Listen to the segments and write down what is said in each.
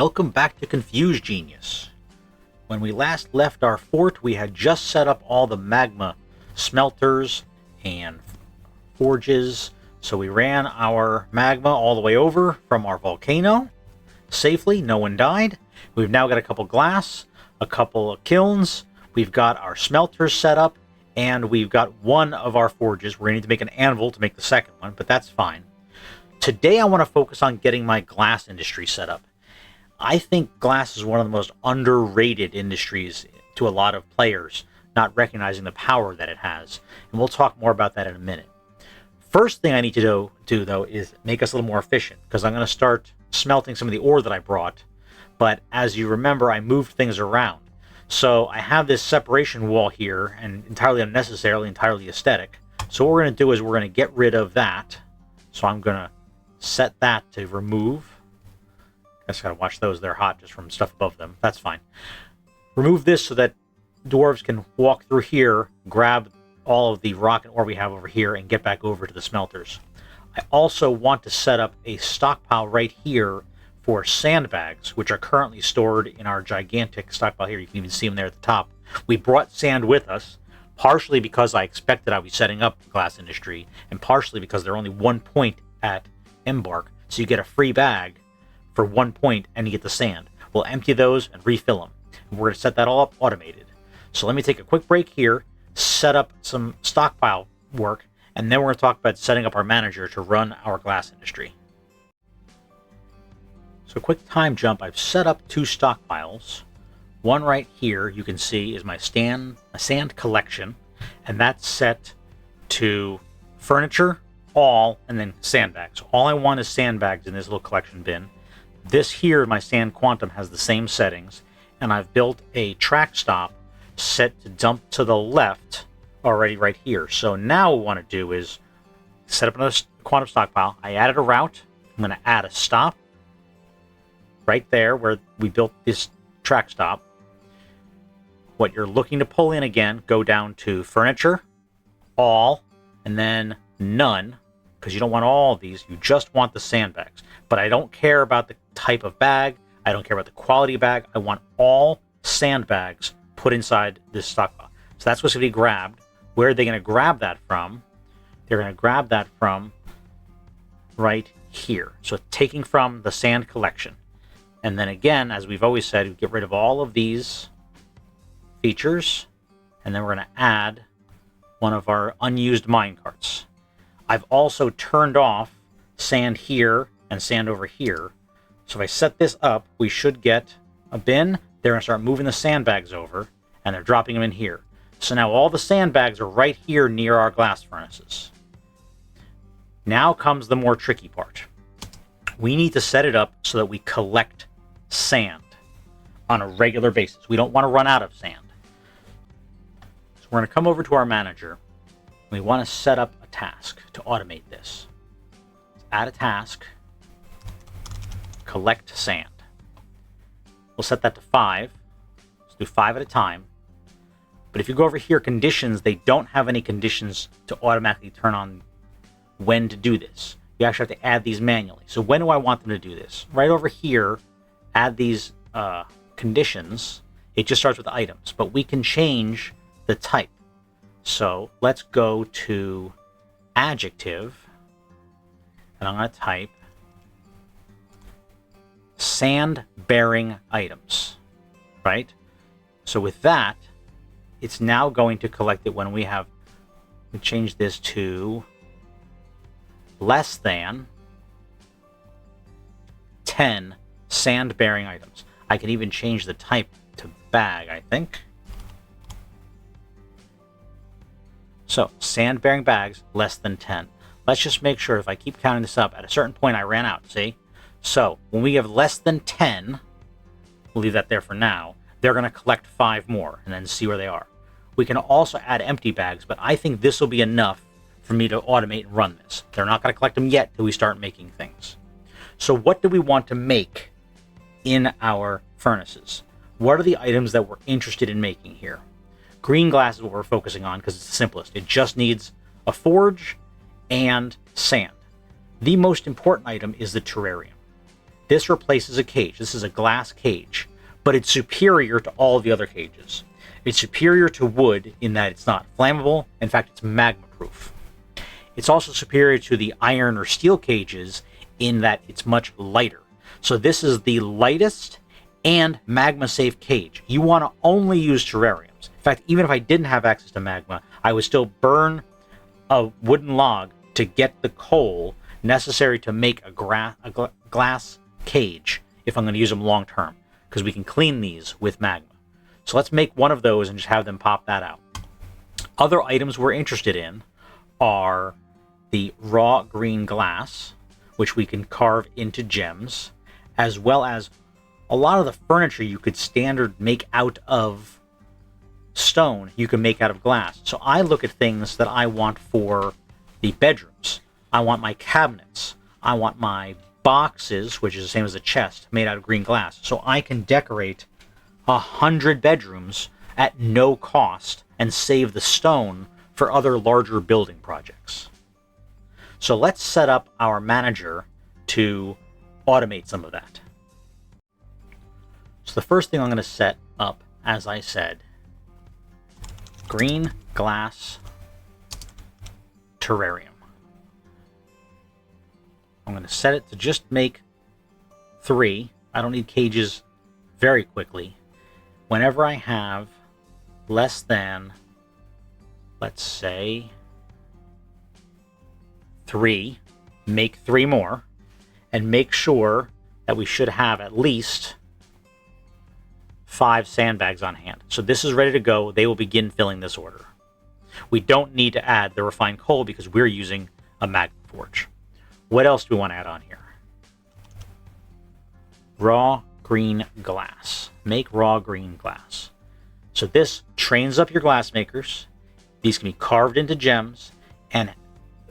Welcome back to ConfusedGenius. When we last left our fort, we had just set up all the magma smelters and forges. So we ran our magma all the way over from our volcano safely. No one died. We've now got a couple glass, a couple of kilns. We've got our smelters set up, and we've got one of our forges. We're going to need to make an anvil to make the second one, but that's fine. Today I want to focus on getting my glass industry set up. I think glass is one of the most underrated industries to a lot of players, not recognizing the power that it has. And we'll talk more about that in a minute. First thing I need to do though, is make us a little more efficient, because I'm going to start smelting some of the ore that I brought. But as you remember, I moved things around. So I have this separation wall here, and entirely unnecessarily, entirely aesthetic. So what we're going to do is we're going to get rid of that. So I'm going to set that to remove. I just gotta watch those. They're hot just from stuff above them. That's fine. Remove this so that dwarves can walk through here, grab all of the rock and ore we have over here, and get back over to the smelters. I also want to set up a stockpile right here for sandbags, which are currently stored in our gigantic stockpile here. You can even see them there at the top. We brought sand with us, partially because I expected I was setting up the glass industry, and partially because they're only 1 point at embark, so you get a free bag for 1 point and you get the sand. We'll empty those and refill them. And we're going to set that all up automated. So let me take a quick break here, set up some stockpile work, and then we're going to talk about setting up our manager to run our glass industry. So quick time jump, I've set up 2 stockpiles. One right here you can see is my sand collection, and that's set to furniture, all, and then sandbags. All I want is sandbags in this little collection bin. This here, my sand quantum, has the same settings, and I've built a track stop set to dump to the left already right here. So now what I want to do is set up another quantum stockpile. I added a route. I'm going to add a stop right there where we built this track stop. What you're looking to pull in again, go down to furniture, all, and then none, because you don't want all of these. You just want the sandbags. But I don't care about the type of bag. I don't care about the quality of bag. I want all sandbags put inside this stockpile. So that's what's going to be grabbed. Where are they going to grab that from? They're going to grab that from right here. So taking from the sand collection. And then again, as we've always said, we get rid of all of these features. And then we're going to add one of our unused mine carts. I've also turned off sand here and sand over here. So if I set this up, we should get a bin. They're going to start moving the sandbags over, and they're dropping them in here. So now all the sandbags are right here near our glass furnaces. Now comes the more tricky part. We need to set it up so that we collect sand on a regular basis. We don't want to run out of sand. So we're going to come over to our manager. We want to set up a task to automate this. Add a task. Collect sand. We'll set that to 5. Let's do 5 at a time. But if you go over here, conditions, they don't have any conditions to automatically turn on when to do this. You actually have to add these manually. So when do I want them to do this? Right over here, add these conditions. It just starts with items, but we can change the type. So let's go to adjective, and I'm going to type sand-bearing items, right? So with that, it's now going to collect it when we change this to less than 10 sand-bearing items. I can even change the type to bag, I think. So, sand-bearing bags, less than 10. Let's just make sure, if I keep counting this up, at a certain point I ran out, see? So, when we have less than 10, we'll leave that there for now, they're going to collect 5 more, and then see where they are. We can also add empty bags, but I think this will be enough for me to automate and run this. They're not going to collect them yet till we start making things. So what do we want to make in our furnaces? What are the items that we're interested in making here? Green glass is what we're focusing on because it's the simplest. It just needs a forge and sand. The most important item is the terrarium. This replaces a cage. This is a glass cage, but it's superior to all the other cages. It's superior to wood in that it's not flammable. In fact, it's magma proof. It's also superior to the iron or steel cages in that it's much lighter. So this is the lightest and magma safe cage. You want to only use terrariums. In fact, even if I didn't have access to magma, I would still burn a wooden log to get the coal necessary to make a glass cage if I'm going to use them long term, because we can clean these with magma. So let's make one of those and just have them pop that out. Other items we're interested in are the raw green glass, which we can carve into gems, as well as a lot of the furniture you could standard make out of stone, you can make out of glass. So I look at things that I want for the bedrooms. I want my cabinets. I want my boxes, which is the same as a chest, made out of green glass. So I can decorate 100 bedrooms at no cost and save the stone for other larger building projects. So let's set up our manager to automate some of that. So the first thing I'm going to set up, as I said, green glass terrarium. I'm going to set it to just make 3. I don't need cages very quickly. Whenever I have less than, let's say, 3, make 3 more, and make sure that we should have at least 5 sandbags on hand. So this is ready to go. They will begin filling this order. We don't need to add the refined coal because we're using a magma forge. What else do we want to add on here? Raw green glass. Make raw green glass. So this trains up your glass makers. These can be carved into gems, and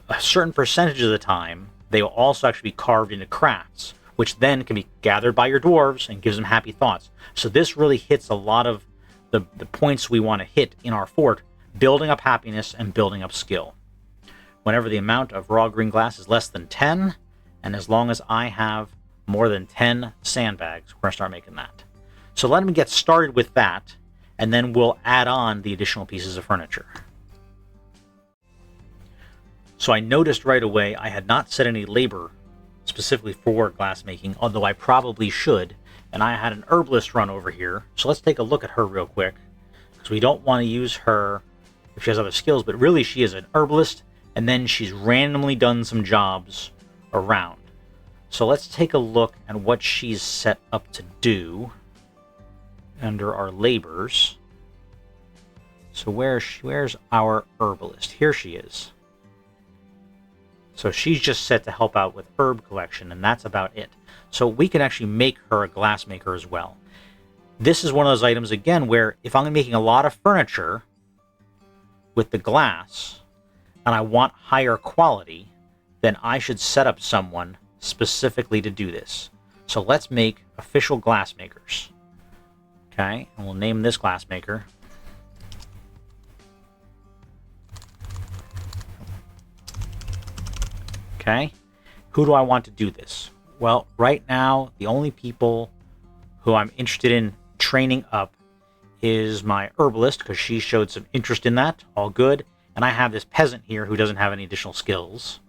a certain percentage of the time, they will also actually be carved into crafts, which then can be gathered by your dwarves and gives them happy thoughts. So this really hits a lot of the points we want to hit in our fort, building up happiness and building up skill. Whenever the amount of raw green glass is less than 10, and as long as I have more than 10 sandbags, we're going to start making that. So let me get started with that, and then we'll add on the additional pieces of furniture. So I noticed right away I had not set any labor specifically for glass making, although I probably should, and I had an herbalist run over here. So let's take a look at her real quick, because we don't want to use her if she has other skills, but really she is an herbalist, and then she's randomly done some jobs around. So let's take a look at what she's set up to do under our labors. So where's our herbalist? Here she is. So she's just set to help out with herb collection, and that's about it. So we can actually make her a glass maker as well. This is one of those items, again, where if I'm making a lot of furniture with the glass, and I want higher quality, then I should set up someone specifically to do this. So let's make official glass makers. Okay, and we'll name this glass maker. Okay, who do I want to do this? Well, right now, the only people who I'm interested in training up is my herbalist, because she showed some interest in that. All good. And I have this peasant here who doesn't have any additional skills.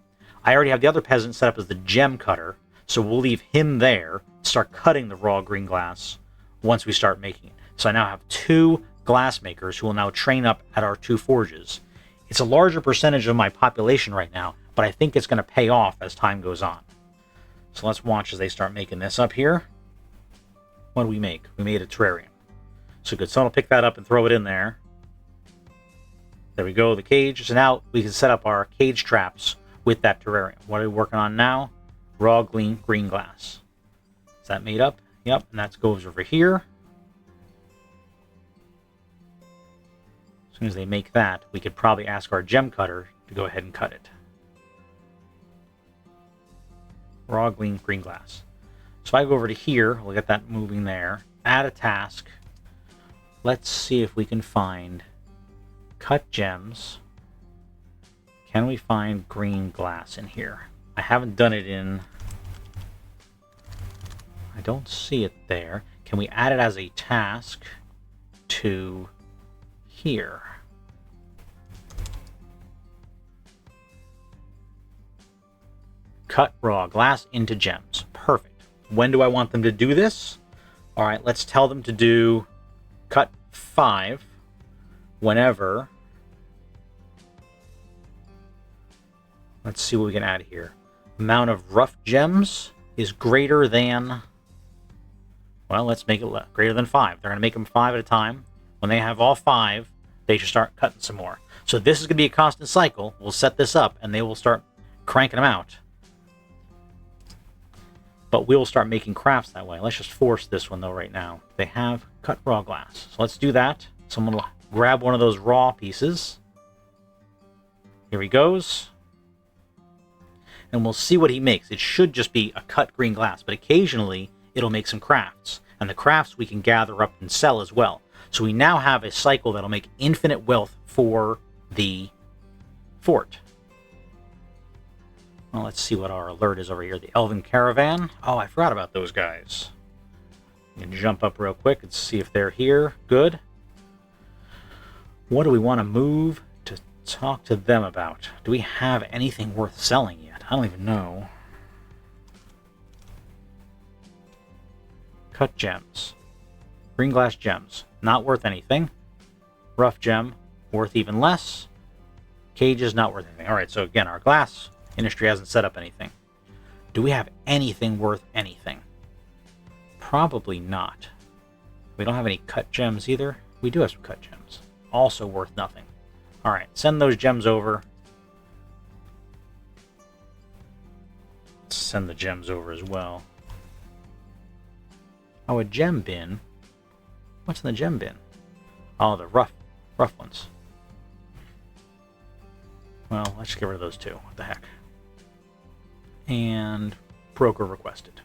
I already have the other peasant set up as the gem cutter, so we'll leave him there, start cutting the raw green glass once we start making it. So I now have 2 glass makers who will now train up at our 2 forges. It's a larger percentage of my population right now, but I think it's going to pay off as time goes on. So let's watch as they start making this up here. What do we make? We made a terrarium. So good. Someone will pick that up and throw it in there. There we go, the cage. So now we can set up our cage traps with that terrarium. What are we working on now? Raw green glass. Is that made up? Yep, and that goes over here. As soon as they make that, we could probably ask our gem cutter to go ahead and cut it. Raw green glass. So I go over to here, we'll get that moving there. Add a task. Let's see if we can find cut gems. Can we find green glass in here? I haven't done it in I don't see it there. Can we add it as a task to here? Cut raw glass into gems. Perfect. When do I want them to do this? All right, let's tell them to do cut 5 whenever. Let's see what we can add here. Amount of rough gems is greater than, well, let's make it greater than 5. They're going to make them 5 at a time. When they have all 5, they should start cutting some more. So this is going to be a constant cycle. We'll set this up, and they will start cranking them out. But we'll start making crafts that way. Let's just force this one, though, right now. They have cut raw glass. So let's do that. Someone will grab one of those raw pieces. Here he goes. And we'll see what he makes. It should just be a cut green glass, but occasionally it'll make some crafts. And the crafts we can gather up and sell as well. So we now have a cycle that'll make infinite wealth for the fort. Well, let's see what our alert is over here. The Elven Caravan. Oh, I forgot about those guys. You can jump up real quick and see if they're here. Good. What do we want to move to talk to them about? Do we have anything worth selling yet? I don't even know. Cut gems. Green glass gems. Not worth anything. Rough gem. Worth even less. Cages. Not worth anything. Alright, so again, our glass industry hasn't set up anything. Do we have anything worth anything? Probably not. We don't have any cut gems either. We do have some cut gems. Also worth nothing. Alright, send those gems over. Let's send the gems over as well. Oh, a gem bin. What's in the gem bin? Oh, the rough ones. Well, let's get rid of those two. What the heck? And broker requested.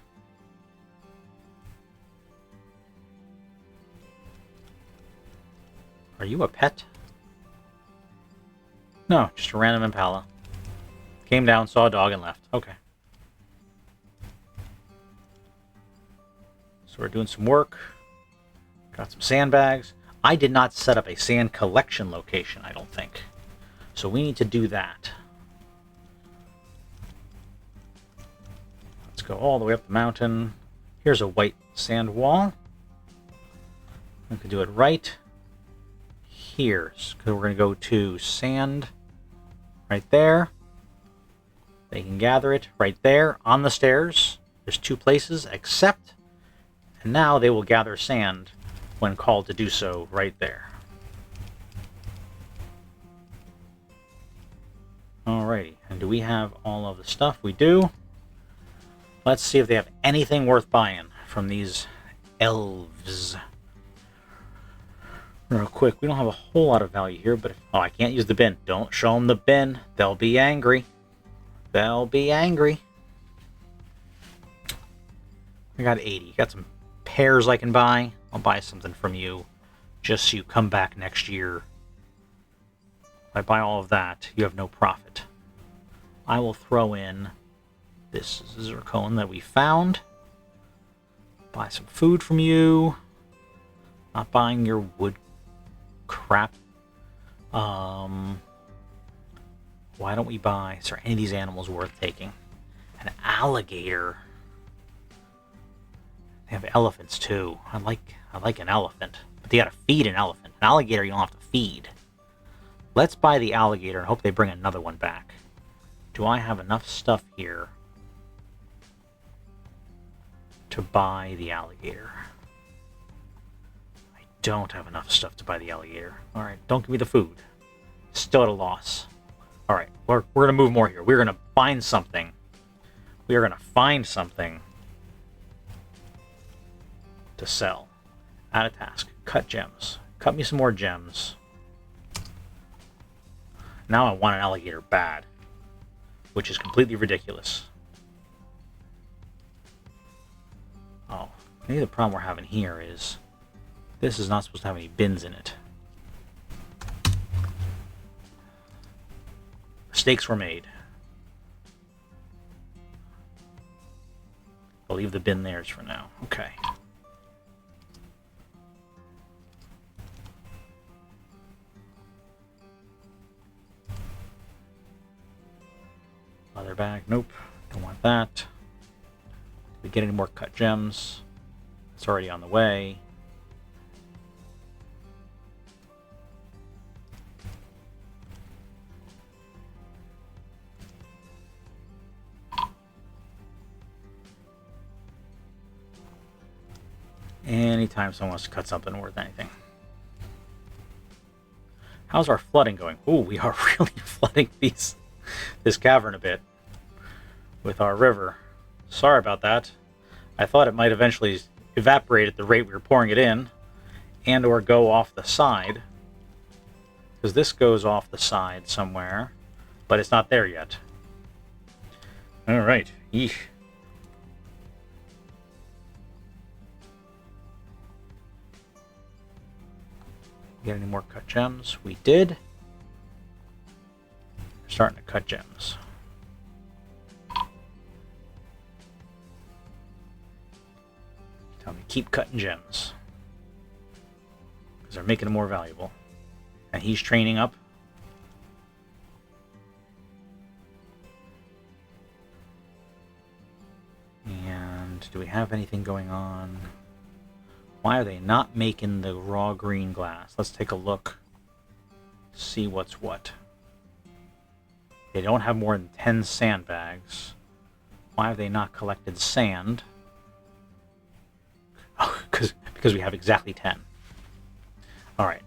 Are you a pet? No, just a random impala. Came down, saw a dog, and left. Okay. So we're doing some work. Got some sandbags. I did not set up a sand collection location, I don't think. So we need to do that. Let's go all the way up the mountain. Here's a white sand wall. We can do it right here. So we're going to go to sand right there. They can gather it right there on the stairs. There's 2 places, except, and now they will gather sand when called to do so right there. Alrighty, and do we have all of the stuff? We do. Let's see if they have anything worth buying from these elves. Real quick, we don't have a whole lot of value here, but oh, I can't use the bin. Don't show them the bin. They'll be angry. They'll be angry. I got 80. Got some pears I can buy. I'll buy something from you just so you come back next year. If I buy all of that, you have no profit. I will throw in this zircon that we found. Buy some food from you. Not buying your wood crap. Why don't we buy... Is there any of these animals worth taking? An alligator. They have elephants too. I like an elephant. But they gotta feed an elephant. An alligator you don't have to feed. Let's buy the alligator and hope they bring another one back. Do I have enough stuff here to buy the alligator? I don't have enough stuff to buy the alligator. Alright, don't give me the food. Still at a loss. Alright, we're going to move more here. We're going to find something. We are going to find something to sell. Add a task. Cut gems. Cut me some more gems. Now I want an alligator bad, which is completely ridiculous. Oh, maybe the problem we're having here is this is not supposed to have any bins in it. Mistakes were made. I'll leave the bin theirs for now. Okay. Leather bag. Nope. Don't want that. Did we get any more cut gems? It's already on the way. Anytime someone wants to cut something worth anything. How's our flooding going? Ooh, we are really flooding this cavern a bit with our river. Sorry about that. I thought it might eventually evaporate at the rate we were pouring it in, and or go off the side, because this goes off the side somewhere, but it's not there yet. All right. Yeesh. Get any more cut gems? We did. We're starting to cut gems. Tell me, keep cutting gems. Because they're making them more valuable. And he's training up. And do we have anything going on? Why are they not making the raw green glass? Let's take a look. See what's what. They don't have more than 10 sandbags. Why have they not collected sand? Oh, because we have exactly 10. Alright.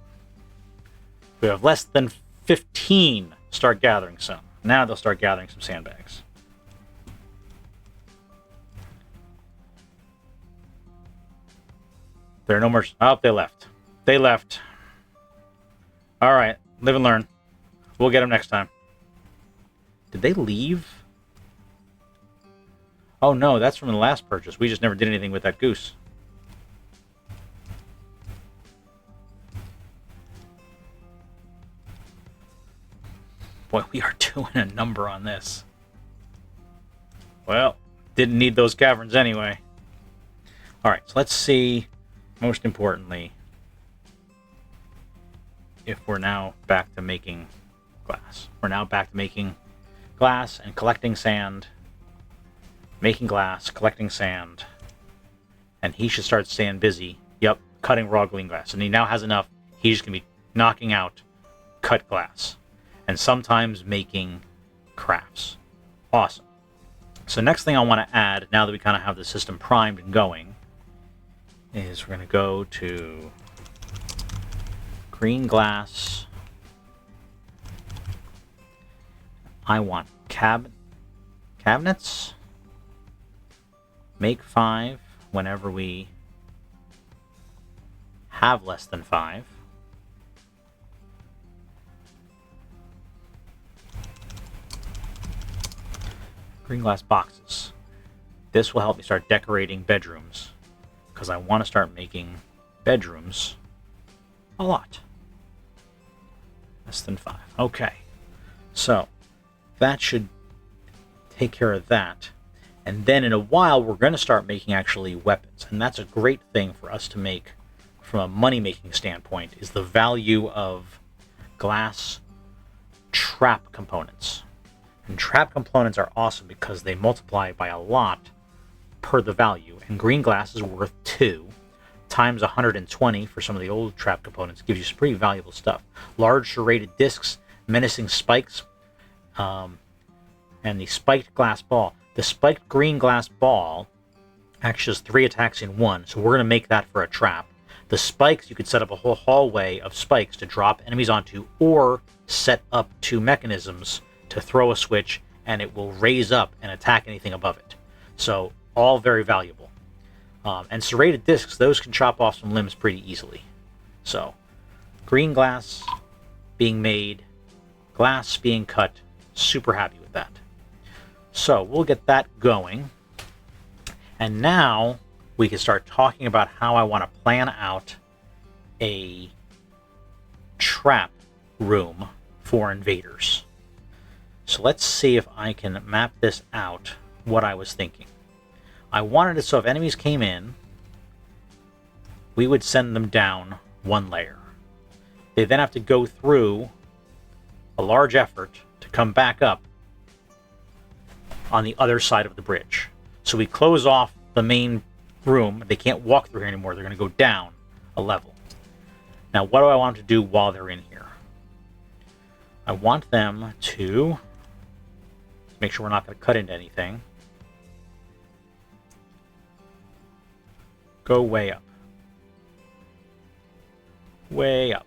We have less than 15. Start gathering some. Now they'll start gathering some sandbags. There are no more... Oh, they left. They left. Alright, live and learn. We'll get them next time. Did they leave? Oh no, that's from the last purchase. We just never did anything with that goose. Boy, we are doing a number on this. Well, didn't need those caverns anyway. Alright, so let's see... Most importantly, if we're now back to making glass. We're now back to making glass and collecting sand. Making glass, collecting sand. And he should start staying busy. Yep, cutting raw green glass. And he now has enough. He's just going to be knocking out cut glass. And sometimes making crafts. Awesome. So next thing I want to add, now that we kind of have the system primed and going, is we're going to go to green glass. I want cabinets. Make 5 whenever we have less than 5. Green glass boxes. This will help me start decorating bedrooms, because I want to start making bedrooms a lot. Less than 5. Okay. So, that should take care of that. And then in a while, we're going to start making actually weapons. And that's a great thing for us to make from a money-making standpoint, is the value of glass trap components. And trap components are awesome because they multiply by a lot per the value, and green glass is worth 2 times 120 for some of the old trap components. Gives you some pretty valuable stuff. Large serrated discs, menacing spikes, and the spiked glass ball. The spiked green glass ball actually has 3 attacks in 1, so we're going to make that for a trap. The spikes, you could set up a whole hallway of spikes to drop enemies onto, or set up 2 mechanisms to throw a switch and it will raise up and attack anything above it. So all very valuable. And serrated discs, those can chop off some limbs pretty easily. So, green glass being made, glass being cut, super happy with that. So, we'll get that going. And now, we can start talking about how I want to plan out a trap room for invaders. So let's see if I can map this out, what I was thinking. I wanted it so if enemies came in, we would send them down one layer. They then have to go through a large effort to come back up on the other side of the bridge. So we close off the main room. They can't walk through here anymore. They're going to go down a level. Now, what do I want them to do while they're in here? I want them to make sure we're not going to cut into anything. Go way up. Way up.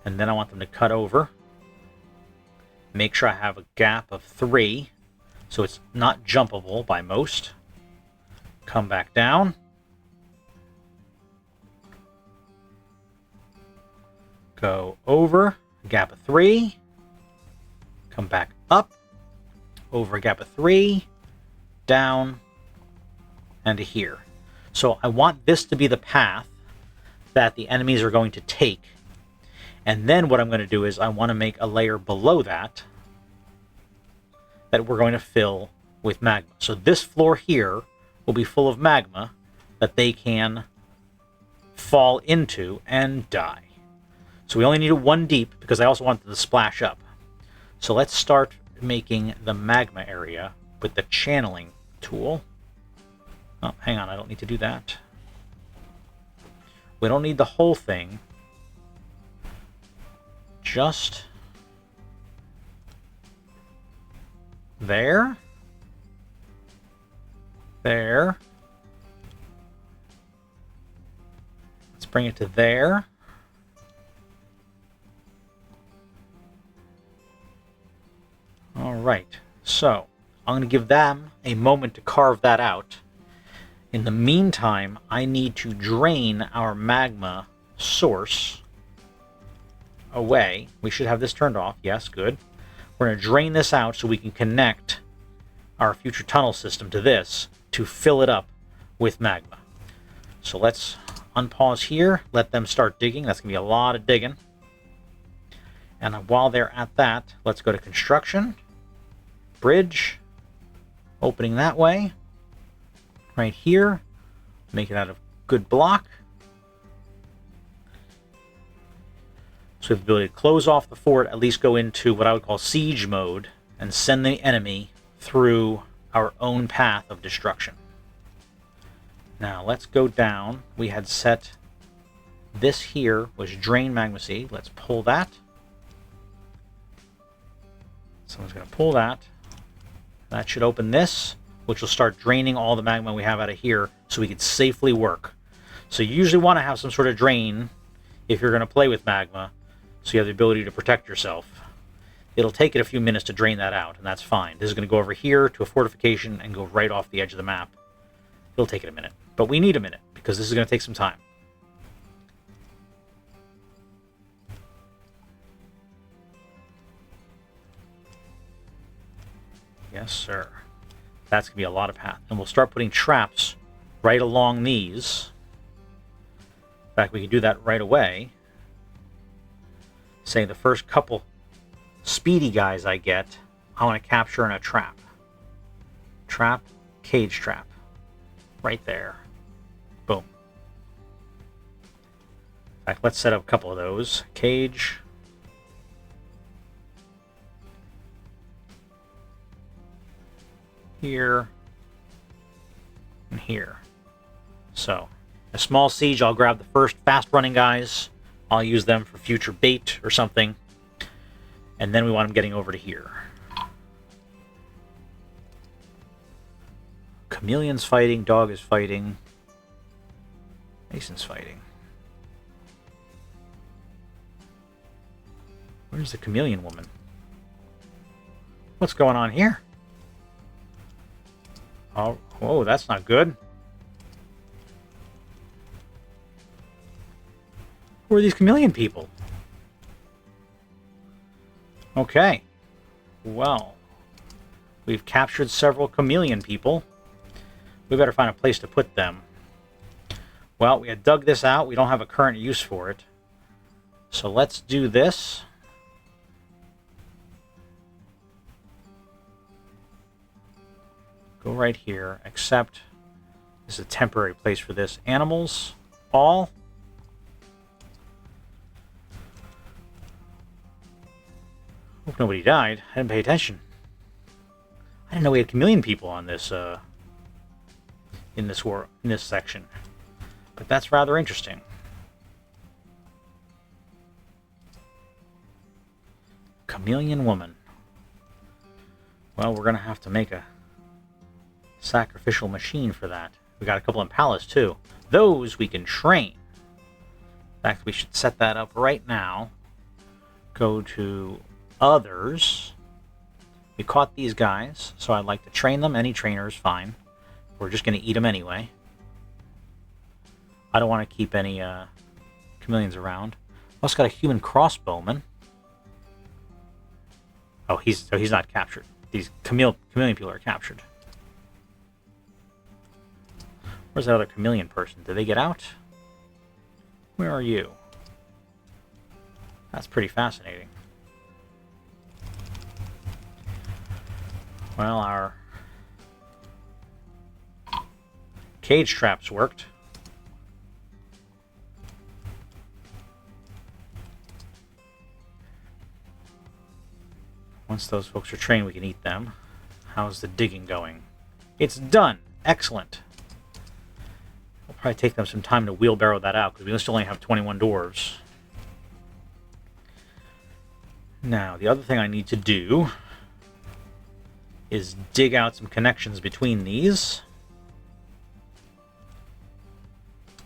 And then I want them to cut over. Make sure I have a gap of 3, so it's not jumpable by most. Come back down. Go over, a gap of 3. Come back up. Over a gap of 3. Down. And to here. So I want this to be the path that the enemies are going to take. And then what I'm going to do is I want to make a layer below that we're going to fill with magma. So this floor here will be full of magma that they can fall into and die. So we only need it 1 deep because I also want it to splash up. So let's start making the magma area with the channeling tool. Oh, hang on, I don't need to do that. We don't need the whole thing. Just there. There. Let's bring it to there. All right. So I'm going to give them a moment to carve that out. In the meantime, I need to drain our magma source away. We should have this turned off. Yes, good. We're going to drain this out so we can connect our future tunnel system to this to fill it up with magma. So let's unpause here, let them start digging. That's going to be a lot of digging. And while they're at that, let's go to construction, bridge, opening that way, right here, make it out of good block. So we have the ability to close off the fort, at least go into what I would call siege mode, and send the enemy through our own path of destruction. Now let's go down. We had set this here was drain magma seed. Let's pull that. Someone's going to pull that. That should open this, which will start draining all the magma we have out of here so we can safely work. So you usually want to have some sort of drain if you're going to play with magma, so you have the ability to protect yourself. It'll take it a few minutes to drain that out, and that's fine. This is going to go over here to a fortification and go right off the edge of the map. It'll take it a minute, but we need a minute because this is going to take some time. Yes, sir. That's going to be a lot of path. And we'll start putting traps right along these. In fact, we can do that right away. Say the first couple speedy guys I get, I want to capture in a trap. Trap, cage trap. Right there. Boom. In fact, let's set up a couple of those. Cage. Here. And here. So, a small siege, I'll grab the first fast-running guys. I'll use them for future bait or something. And then we want them getting over to here. Chameleon's fighting, dog is fighting. Mason's fighting. Where's the chameleon woman? What's going on here? Oh, whoa, that's not good. Who are these chameleon people? Okay. Well, we've captured several chameleon people. We better find a place to put them. Well, we had dug this out. We don't have a current use for it. So let's do this. Go right here, except this is a temporary place for this. Animals, all. Hope nobody died. I didn't pay attention. I didn't know we had chameleon people on this, in this section. But that's rather interesting. Chameleon woman. Well, we're gonna have to make a sacrificial machine for that. We got a couple impalas too. Those we can train. In fact, we should set that up right now. Go to others. We caught these guys, so I'd like to train them. Any trainer is fine. We're just going to eat them anyway. I don't want to keep any chameleons around. Also got a human crossbowman. Oh, he's not captured. These chameleon people are captured. Where's that other chameleon person? Did they get out? Where are you? That's pretty fascinating. Well, our cage traps worked. Once those folks are trained, we can eat them. How's the digging going? It's done! Excellent! It'll probably take them some time to wheelbarrow that out, because we still only have 21 dwarves. Now, the other thing I need to do is dig out some connections between these.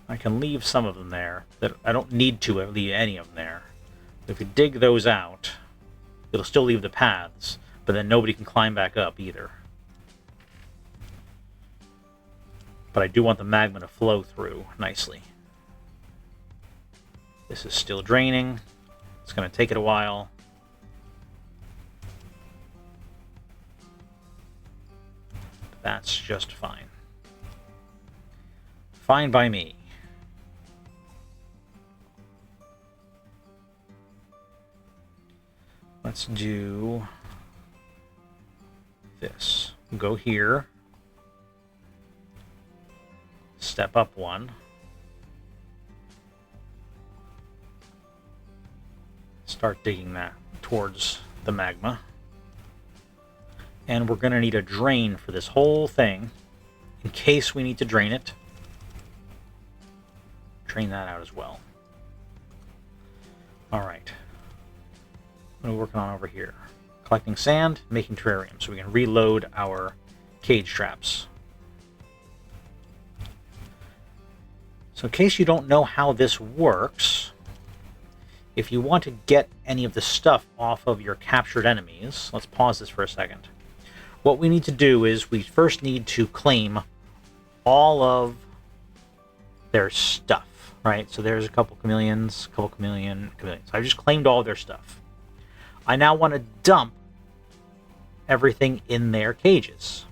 I can leave some of them there. That I don't need to leave any of them there. If we dig those out, it'll still leave the paths, but then nobody can climb back up either. But I do want the magma to flow through nicely. This is still draining. It's going to take it a while. That's just fine. Fine by me. Let's do this. Go here. Step up one. Start digging that towards the magma. And we're going to need a drain for this whole thing, in case we need to drain it. Drain that out as well. Alright. What are we working on over here? Collecting sand, making terrariums, so we can reload our cage traps. So in case you don't know how this works, if you want to get any of the stuff off of your captured enemies, let's pause this for a second. What we need to do is we first need to claim all of their stuff, right? So there's a couple chameleons, chameleons. So I've just claimed all of their stuff. I now want to dump everything in their cages.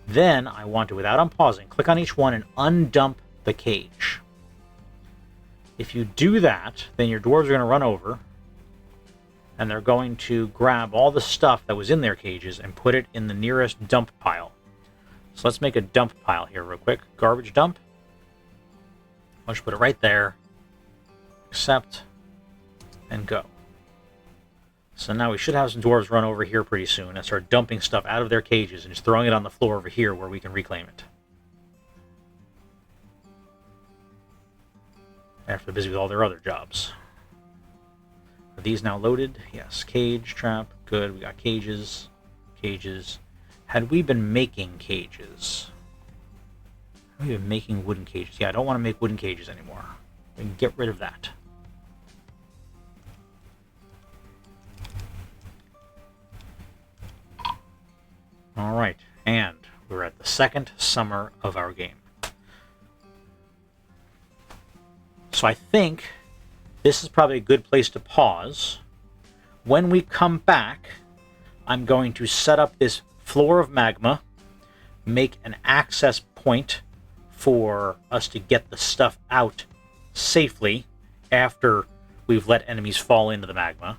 Then I want to, without unpausing, click on each one and undump the cage. If you do that, then your dwarves are going to run over, and they're going to grab all the stuff that was in their cages and put it in the nearest dump pile. So let's make a dump pile here real quick. Garbage dump. I'll just put it right there. Accept. And go. So now we should have some dwarves run over here pretty soon and start dumping stuff out of their cages and just throwing it on the floor over here where we can reclaim it. After they're busy with all their other jobs. Are these now loaded? Yes. Cage, trap. Good. We got cages. Cages. Had we been making cages? Have we been making wooden cages? Yeah, I don't want to make wooden cages anymore. We can get rid of that. Alright, and we're at the second summer of our game. So I think this is probably a good place to pause. When we come back, I'm going to set up this floor of magma, make an access point for us to get the stuff out safely after we've let enemies fall into the magma.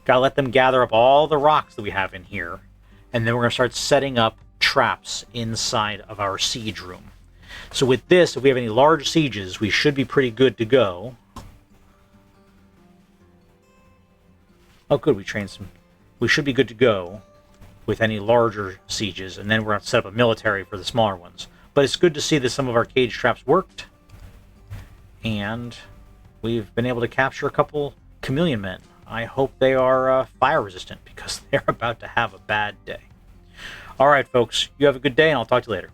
Gotta let them gather up all the rocks that we have in here. and then we're going to start setting up traps inside of our siege room. So with this, if we have any large sieges, we should be pretty good to go. Oh, good, we trained some. We should be good to go with any larger sieges, and then we're going to set up a military for the smaller ones. But it's good to see that some of our cage traps worked, and we've been able to capture a couple chameleon men. I hope they are fire resistant, because they're about to have a bad day. All right, folks, you have a good day, and I'll talk to you later.